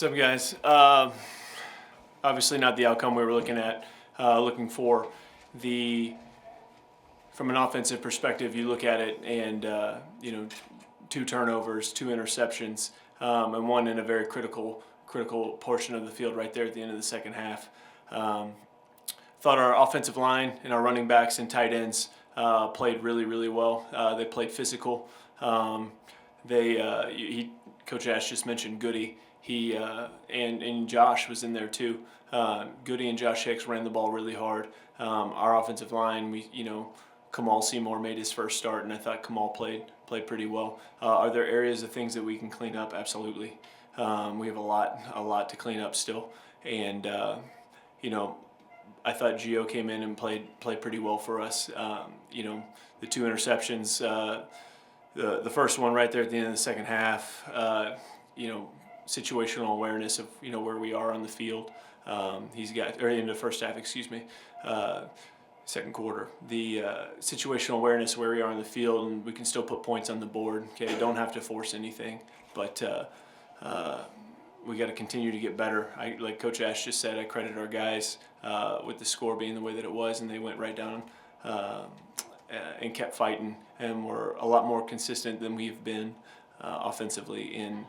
What's up, guys? Obviously not the outcome we were looking for. From an offensive perspective, you look at it and, 2 turnovers, 2 interceptions, and one in a very critical portion of the field right there at the end of the second half. Thought our offensive line and our running backs and tight ends played really, really well. They played physical. Coach Ash just mentioned Goody. He and Josh was in there too. Goody and Josh Hicks ran the ball really hard. Our offensive line, Kamal Seymour made his first start, and I thought Kamal played pretty well. Are there areas of things that we can clean up? Absolutely. We have a lot to clean up still, and I thought Gio came in and played pretty well for us. The 2 interceptions, the first one right there at the end of the second half. Situational awareness of where we are on the field. He's got, or in the first half, second quarter. The situational awareness of where we are on the field, and we can still put points on the board. Okay, don't have to force anything, but we got to continue to get better. Like Coach Ash just said, I credit our guys with the score being the way that it was, and they went right down and kept fighting, and we're a lot more consistent than we've been offensively in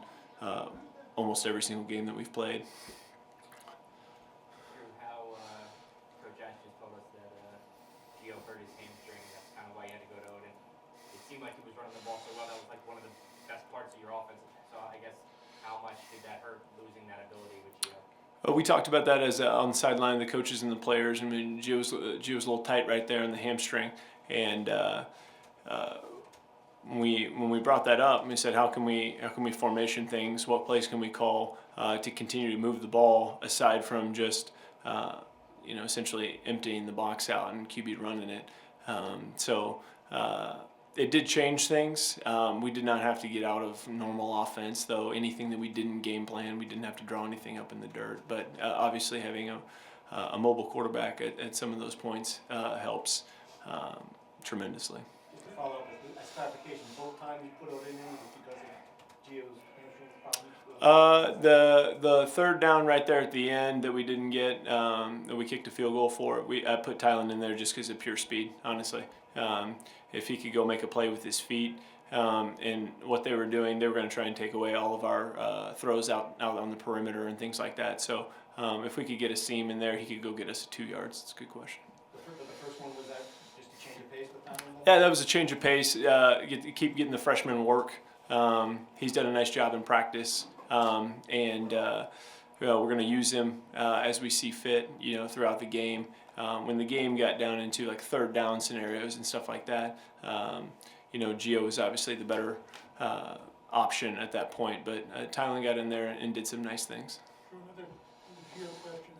almost every single game that we've played. How Coach Ash just told us that Gio hurt his hamstring. That's kind of why he had to go to Odin. It seemed like he was running the ball so well. That was like one of the best parts of your offense. So I guess how much did that hurt, losing that ability with Gio? We talked about that as on the sideline, the coaches and the players. I mean, Gio's a little tight right there in the hamstring, and when we brought that up, we said, how can we formation things? What plays can we call to continue to move the ball aside from just essentially emptying the box out and QB running it? It did change things. We did not have to get out of normal offense, though. Anything that we didn't game plan, we didn't have to draw anything up in the dirt. But obviously, having a mobile quarterback at some of those points helps tremendously. Just to follow up, as clarification, both times you put Odin in was because of Gio's hamstring problems? The third down right there at the end that we didn't get, that we kicked a field goal for, I put Tylen in there just because of pure speed, honestly. If he could go make a play with his feet, and what they were doing, they were going to try and take away all of our throws out on the perimeter and things like that. So if we could get a seam in there, he could go get us 2 yards. That's a good question. The first one, was that just a change of pace with Tylen? Yeah, that was a change of pace. Keep getting the freshman work. He's done a nice job in practice, and we're going to use him as we see fit, throughout the game. When the game got down into like third down scenarios and stuff like that, Gio was obviously the better option at that point. But Tylen got in there and did some nice things. For another Gio question,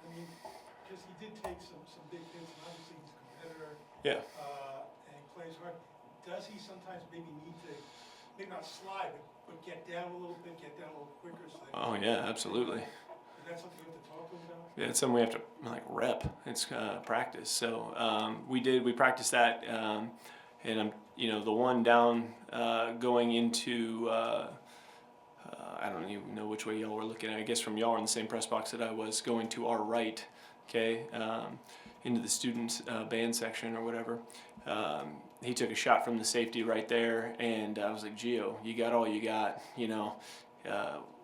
because he did take some big hits, and obviously he's a competitor. Yeah. And he plays hard. Does he sometimes maybe need to, maybe not slide, but get down a little bit, get down a little quicker? So Oh yeah, absolutely. Is that something you have to talk to him about? Yeah, it's something we have to rep. It's practice. So we practiced that, and the one down going into I don't even know which way y'all were looking at. I guess from y'all in the same press box that I was, going to our right, okay, into the students band section or whatever. He took a shot from the safety right there, and I was like, Gio, you got all you got.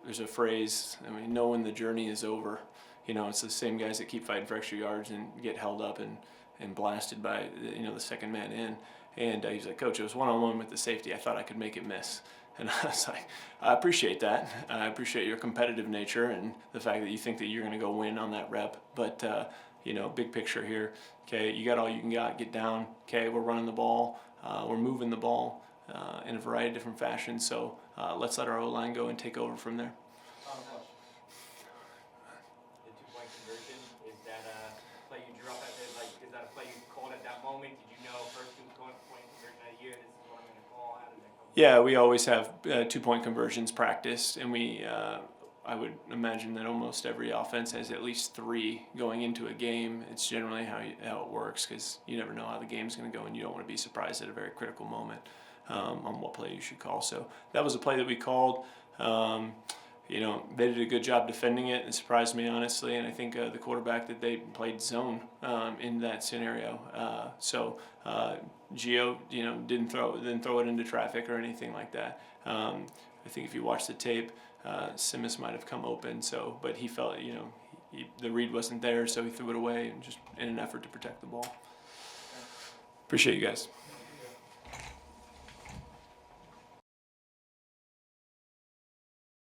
There's a phrase, knowing the journey is over. It's the same guys that keep fighting for extra yards and get held up and blasted by the second man in. And he's like, Coach, it was one-on-one with the safety. I thought I could make it miss. And I was like, I appreciate that. I appreciate your competitive nature and the fact that you think that you're going to go win on that rep. But, big picture here. Okay, you got all you can get down. Okay, we're running the ball. We're moving the ball in a variety of different fashions. So let's let our O-line go and take over from there. The 2-point conversion, is that a play you drew up is that a play you called at that moment? Did you know first 2-point conversion of the year, this is what I'm going to call? How did that come? Yeah, we always have 2-point conversions practiced, and I would imagine that almost every offense has at least 3 going into a game. It's generally how it works, because you never know how the game's going to go, and you don't want to be surprised at a very critical moment on what play you should call. So that was a play that we called. you know, they did a good job defending it. It surprised me, honestly, and I think the quarterback that they played zone in that scenario. Gio, you know, didn't throw it into traffic or anything like that. I think if you watch the tape, Simmons might have come open. So, but he felt, you know, the read wasn't there, so he threw it away, and just in an effort to protect the ball. Appreciate you guys.